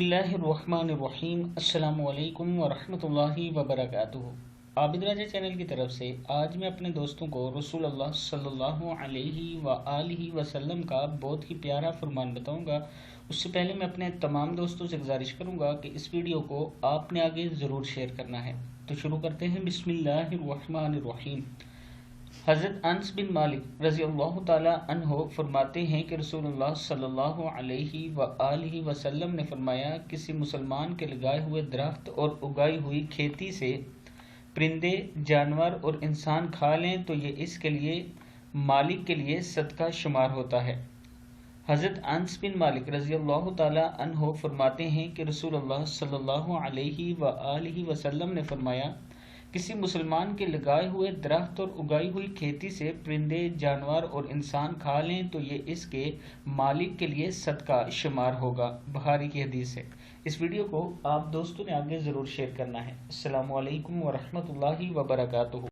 बिस्मिल्लाहिर्रहमानिर्रहीम। अस्सलामु अलैकुम वरहमतुल्लाहि वबरकातुहू। आबिद राजा चैनल की तरफ से आज मैं अपने दोस्तों को रसूल अल्लाह सल्लल्लाहु अलैहि व आलिहि वसल्लम का बहुत ही प्यारा फरमान बताऊंगा। उससे पहले मैं अपने तमाम दोस्तों से गुजारिश करूंगा कि इस वीडियो को आपने आगे ज़रूर शेयर करना है। तो शुरू करते हैं। बिस्मिल्लाहिर्रहमानिर्रहीम। हज़रत अनस बिन मालिक रज़ियल्लाहु ताला अन्हो फरमाते हैं कि रसूलुल्लाह सल्लल्लाहु अलैहि व आलिहि वसल्लम ने फरमाया, किसी मुसलमान के लगाए हुए दरख्त और उगाई हुई खेती से परिंदे, जानवर और इंसान खा लें तो ये इसके लिए मालिक के लिए सदका शुमार होता है। हज़रत अनस बिन मालिक रज़ियल्लाहु ताला अन्हो फरमाते हैं कि रसूलुल्लाह सल्लल्लाहु अलैहि व आलिहि वसल्लम ने फरमाया, किसी मुसलमान के लगाए हुए दरख्त और उगाई हुई खेती से परिंदे, जानवर और इंसान खा लें तो ये इसके मालिक के लिए सदका शुमार होगा। बुखारी की हदीस है। इस वीडियो को आप दोस्तों ने आगे ज़रूर शेयर करना है। अस्सलामु अलैकुम वरहमतुल्लाहि वबरकातुहू।